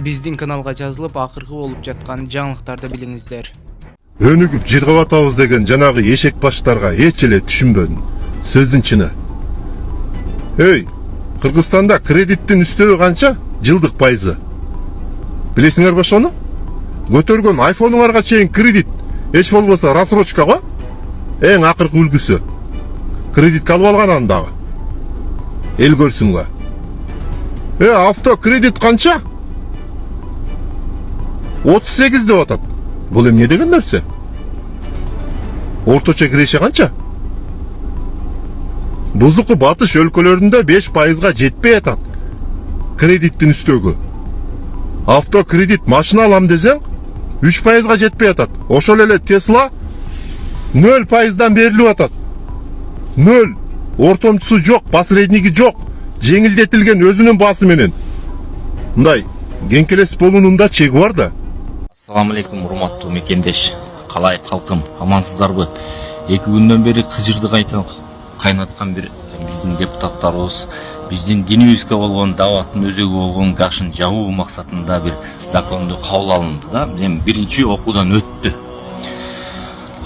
биздин каналга жазылып акыркы болуп жаткан жаңылыктарды билиңиздер. Өнүгүп жыргап деген жанагы эшек баштарга эч эле түшүнбөдүм. Сөздүн чыны. Эй, Кыргызстанда кредиттин үстөбү канча? Жылдык пайызы. Билесиңерби ошону? Көтөргөн айфонуңарга чейин кредит, эч болбосо рассрочка го. Эң акыркы үлгүсү. Кредитке алып алган андагы. Эл көрсүнгө. Авто кредит канча? 38 деп атат. Бул эмне деген нерсе? Орточо киреше канча? Бузуку батыш өлкөлөрүндө 5%га жетпей атат. Кредиттин үстөгү. Авто кредит машина алам десең 3%га жетпей атат. Ошол эле Tesla 0%дан берилип атат. 0. Ортомчусу жок, посредниги жок. Жеңилдетилген өзүнүн баасы менен. Мындай кеңкелес болуунун да чеги бар да. Assalamu alaikum урматтуу мекендеш. Калай калкым, амансыздарбы? 2 күндөн бери кыжырды кайнаткан бир биздин депутаттарыбыз биздин динибизге болгон даваттын өзөгү болгон гашын жабуу максатында бир законду кабыл алынды да. Эми биринчи окуудан өттү.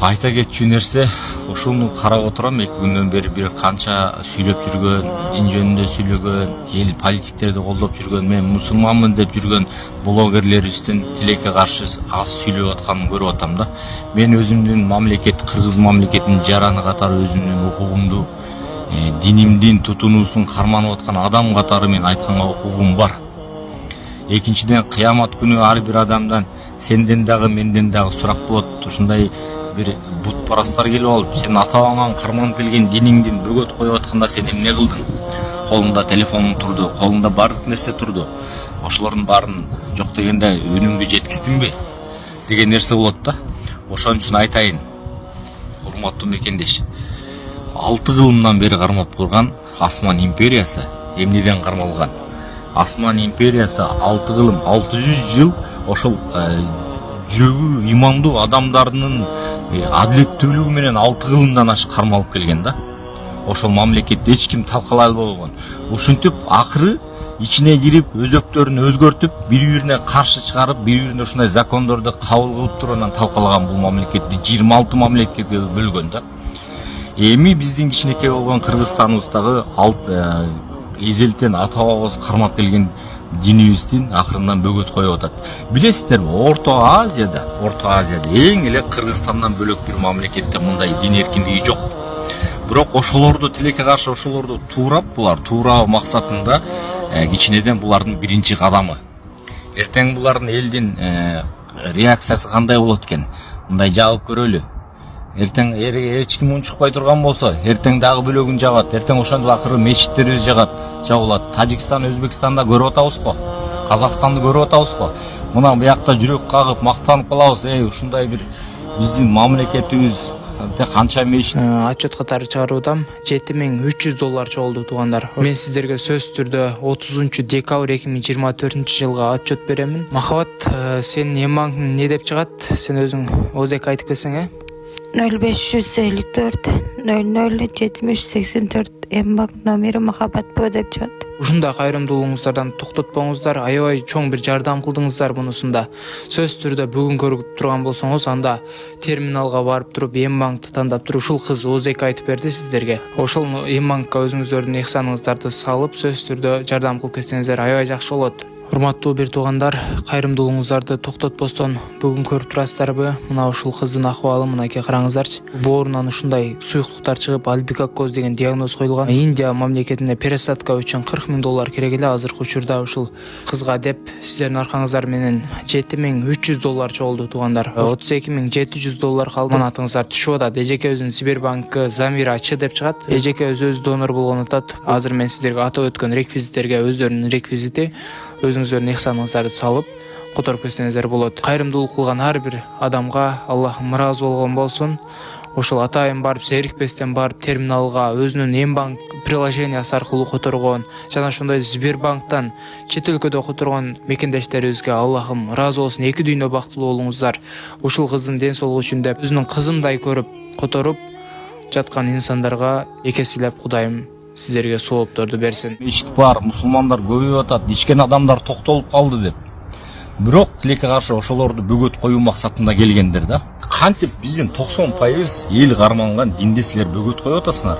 Айта кетчү нерсе, ошону карап отурам, 2 күндөн бери бир канча сүйлөп жүргөн, дин жөнүндө сүйлөгөн, эл политиктерди колдоп жүргөн, мен мусулманмын деп жүргөн блогерлерибиздин тилекке каршы аз сүйлөп атканын көрүп атам да. Мен өзүмдүн мамлекет, кыргыз мамлекетинин жараны катары өзүмдүн укугумду, динимдин тутунуусун карманып аткан адам катары мен айтканга укугум бар. Экинчиден, кыямат күнү ар бир адамдан сенден дагы менден дагы сурак болот. Ушундай бир бутпарастар келип алып, сен ата-бабаңан карманып келген диниңдин бөгөт коюп атканда сен эмне кылдың? Колунда телефонуң турду, колунда бардык нерсе турду. Ошолордун баарын жок дегенде өнүңдү жеткиздиңби? Деген нерсе болот да. Ошон үчүн айтайын, урматтуу мекендеш. 6 кылымдан бери кармап турган Осман империясы эмнеден кармалган? Осман империясы 6 кылым, 600 жыл ошол жүрөгү имандуу адамдардын адилеттүүлүгү менен 6 кылымдан ашык кармалып келген да. Ошол мамлекетти эч ким талкалай албай койгон. Ушинтип акыры ичине кирип, өзөктөрүн өзгөртүп, бири-бирине каршы чыгарып, бири-бирине ушундай закондорду кабыл кылып туруп анан талкалаган бул мамлекетти 26 мамлекетке бөлгөн да. Эми биздин кичинекей болгон Кыргызстаныбыздагы эзелтен ата-бабабыз кармап келген динибиздин акырындан бөгөт коюп атат. Билесиздерби, Орто Азияда эң эле Кыргызстандан бөлөк бир мамлекетте мындай дин эркиндиги жок. Бирок ошолорду тилекке каршы ошолорду туурабоо максатында кичинеден булардын биринчи кадамы. Эртең булардын элдин реакциясы кандай болот экен? Мындай жагып көрөлү. Эртең эч ким унчукпай турган болсо, эртең дагы бөлөгүн жагат. Эртең ошондо акыры мечиттерибиз жабылат. Тажикстан, Өзбекстанды көрүп атабыз го. Казакстанды көрүп атабыз го. Мына буякта жүрөк кагып мактанып калабыз. Ушундай бир биздин мамлекетибиз канча мечит Отчет катары чыгаруудам. $7300 чогулду туугандар. Мен сиздерге сөзсүз түрдө 30 декабрь 2024 жылга отчет беремин. Махабат, сен эмаңың не деп чыгат? Сен өзүң озек айтып келсең, 0554 00 70 84 эмбак номери Махабат бу деп чыгат. Ушундай кайрымдуулугуңуздардан токтотпоңуздар, аябай чоң бир жардам кылдыңыздар бунусунда. Сөзсүз түрдө бүгүн көрүп турган болсоңуз, анда терминалга барып туруп Эмбанкты тандап туруп ушул кыз Озек айтып берди сиздерге. Ошол Эмбанкка өзүңүздөрдүн ыхсаныңыздарды салып, сөзсүз түрдө жардам кылып кетсеңиздер аябай жакшы болот. Урматтуу бир туугандар, кайрымдуулугуңуздарды токтотпостон бүгүн көрүп турасыздарбы? Мына ушул кыздын акыбалы мынакей караңыздарчы. Боорунан ушундай суюктуктар чыгып, альбикакоз деген диагноз коюлган. Индия мамлекетине пересадка үчүн $40,000 керек эле. Азыркы учурда ушул кызга деп сиздердин аркаңыздар менен $7300 чогулду туугандар. $32,700 калды. Манатыңыздар түшүп атат. Эжекебиздин Сбербанкы Замира Ч деп чыгат. Эжекебиз өзү донор болгон атат. Азыр мен сиздерге атап өткөн реквизиттерге өздөрүнүн реквизити өзүңүздөрдүн ыхсаныңыздарды салып которуп кетсеңиздер болот. Кайрымдуулук кылган ар бир адамга Аллахым ыраазы болгон болсун. Ошол атайын барып, зерикпестен барып терминалга өзүнүн Эмбанк приложениясы аркылуу которгон жана ошондой Сбербанктан чет өлкөдө которгон мекендештерибизге Аллахым ыраазы болсун. 2 дүйнө бактылуу болуңуздар. Ушул кыздын ден соолугу үчүн деп өзүнүн кызымдай көрүп которуп жаткан инсандарга экеселеп Кудайым сиздерге соопторду берсин. Мечит бар, мусулмандар көбөйүп атат, ичкен адамдар токтолуп калды деп. бирок тилекке каршы ошолорду бөгөт коюу максатында келгендер да. Кантип биздин 90% эл карманган динде силер бөгөт коюп атасыңар.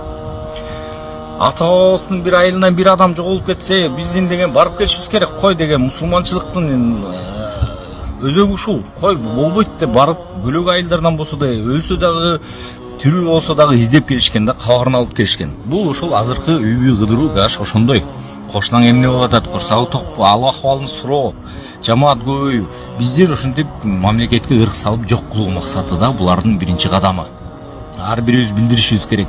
Ата-бабабыздын бир айылынан бир адам жоголуп кетсе, биздин деген барып келишибиз керек кой деген мусулманчылыктын өзөгү ушул. Кой болбойт деп барып бөлөк айылдардан болсо да өлсө дагы тирүү болсо дагы издеп келишкен да, кабарын алып келишкен. Бул ошол азыркы үйбүй кыдыруу гаш ошондой. Кошунаң эмне болуп атат, курсагы токпу, ал акыбалын суроо, жамаат көбөйүү. Биздер ошентип мамлекетке ырк салып жок кылуу максаты да булардын биринчи кадамы. Ар бирибиз билдиришибиз керек.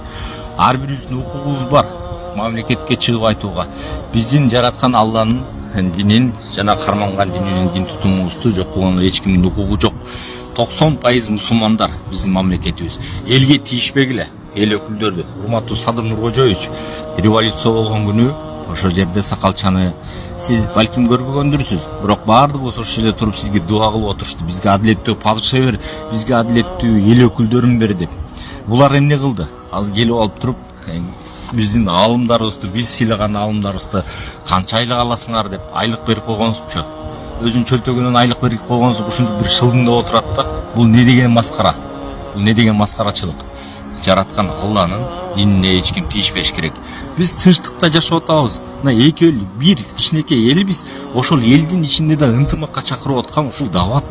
Ар бирибиздин укугубуз бар мамлекетке чыгып айтууга. Биздин жараткан Алланын динин жана карманган дининин дин тутумубузду жок кылганга эч кимдин укугу жок. 90% мусулмандар биздин мамлекетибиз. Элге тийишпегиле, эл өкүлдөрдү. Урматтуу Садыр Нуркожоевич, революция болгон күнү ошо жерде сакалчаны сиз балким көрбөгөндүрсүз, бирок баардыгыбыз ошол жерде туруп сизге дуа кылып отурушту. Бизге адилеттүү падыша бер, бизге адилеттүү эл өкүлдөрүн бер деп. Булар эмне кылды? Азыр келип алып туруп биздин аалымдарыбызды, биз сыйлаган аалымдарыбызды канча айлык аласыңар деп айлык берип койгонсузчу. Өзүн чөлтөгөнөн айлык берип койгонсуз, ушинтип бир шылдыңдап отурат да. Бул не деген маскара? Бул не деген маскарачылык? Жараткан Алланын динине эч ким тийишпеш керек. Биз тынчтыкта жашап атабыз. Мына эки эл, бир кичинекей элбиз, ошол элдин ичинде да ынтымакка чакырып аткан ушул дават.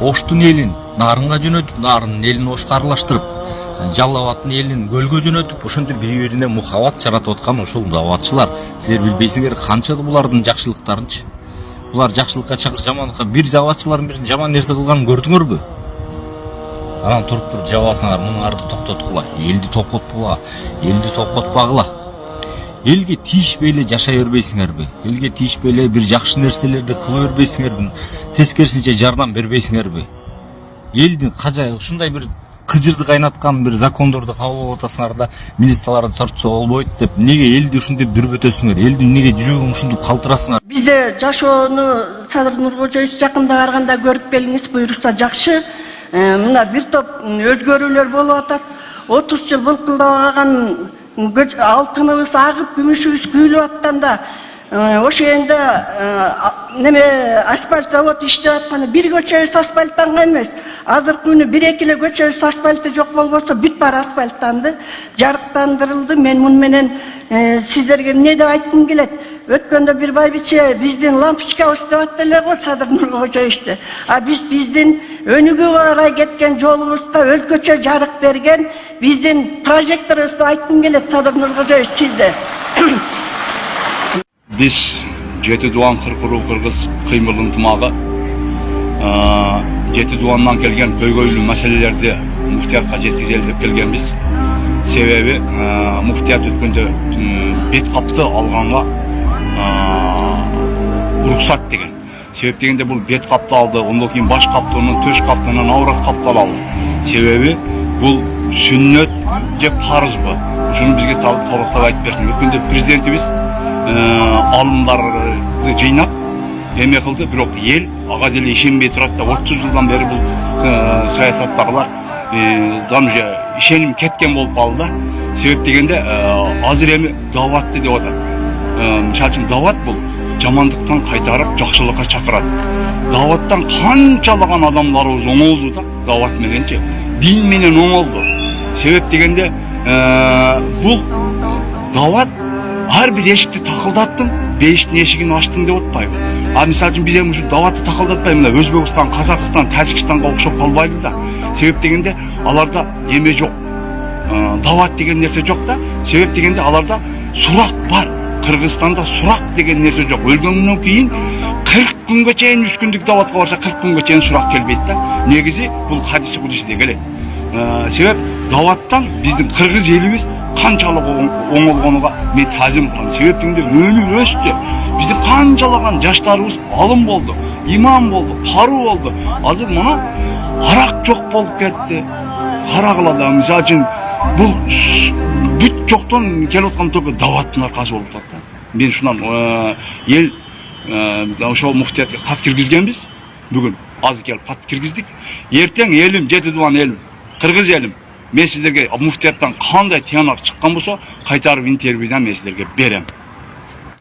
Оштун элин Нарынга жөнөтүп, Нарынын элин Ошко аралаштырып, Жалал Абадтын элин Көлгө жөнөтүп, ошентип бири-бирине мухаббат жаратып аткан ушул даватчылар. Силер билбейсиңер канча булардын жакшылыктарынчы. Булар жакшылыкка чакыр, жаманлыкка бир даватчылардын бир жаман нерсе кылганын көрдүңөрбү? Анан туруп жабасыңар, муңарды токтоткула, элди токотпула, элди токотпагыла. Элге тийишпей эле жашай бербейсиңерби? Элге тийишпей эле бир жакшы нерселерди кыла бербейсиңерби? Тескерисинче жардам бербейсиңерби? Элдин ушундай бир кыжырды кайнаткан бир закондорду кабыл атасыңар да, милицияларды тартса болбойт деп, эмнеге элди ушинтип дүрбөтөсүңөр? Элдин эмнеге жүрөгүн ушинтип калтырасыңар? Бизде жашоону Садыр Нуркожоевич жакында барганда көрүп келиңиз, буйрукса жакшы. Мына бир топ өзгөрүүлөр болуп атат. 30 жыл былкылдабаган алтыныбыз агып, күмүшүбүз күйүлүп атканда, ошо жерде неме асфальт завод иштеп атканда бир көчөбүз асфальттанган эмес. Азыркы күнү 1-2 эле көчөбүз асфальты жок болбосо бүт баары асфальттанды, жарыктандырылды. Мен муну менен сиздерге эмне деп айткым келет? Өткөндө бир байбиче биздин лампочкабыз деп атты эле го Садыр Нуркожоевичти. А биздин өнүгүү карай кеткен жолубузга өзгөчө жарык берген биздин прожекторубузду айткым келет Садыр Нуркожоевич сизде. Biz Жети Дуан Кыркыруу Кыргыз кыймыл ынтымагы Жети Дуандан келген көйгөйлүү маселелерди муфтиятка жеткизели деп келгенбиз. Себеби муфтият өткөндө бет капты алганга уруксат деген. Себеп дегенде бул бет капты алды, ондан кийин баш каптынан, төш каптынан аврат каптал алды. Себеби бул сүннөт же парызбы? Ушуну бизге толуктап айтып берсин. Өткөндө президентибиз алымдарды жыйнап эме кылды, бирок эл ага деле ишенбей турат да. 30 жылдан бери бул саясаттагылар уже ишеним кеткен болуп калды да. Себеп дегенде азыр эми даватты деп атат. Мисалы үчүн дават бул жамандыктан кайтарып жакшылыкка чакырат. Даваттан канчалаган адамдарыбыз оңолду да, дават мененчи. Дин менен оңолду. Себеп дегенде бул дават ар бир эшикти такылдаттың, бейиштин эшигин ачтың деп атпайбы? А мисалы үчүн биз эми ушу даватты такылдатпайбы, мына Өзбекстан, Казакстан, Тажикстанга окшоп калбайлы да. Себеп дегенде аларда эме жок. Дават деген нерсе жок да. Себеп дегенде аларда сурак бар. Кыргызстанда сурак деген нерсе жок. Өлгөндөн кийин 40 күнгө чейин 3 күндүк даватка барса 40 күнгө чейин сурак келбейт да. Негизи бул хадис кудусиде келет. Себеп даваттан биздин кыргыз элибиз канчалык оңолгонуга мен таазим кылам. Себеп дегенде өнүп өстү. Биздин канчалаган жаштарыбыз алым болду, имам болду, каруу болду. Азыр мына арак жок болуп кетти. Карагыла мисалы үчүн бул бүт жоктон келип аткан только даваттын аркасы болуп атат да. Мен шунан эл ошол муфтиятка кат киргизгенбиз. Бүгүн азыр келип кат киргиздик. Эртең элим, Жети Дуан элим, кыргыз элим, мен сиздерге муфтияттан кандай тыянак чыккан болсо, кайтарып интервьюдан мен сиздерге берем.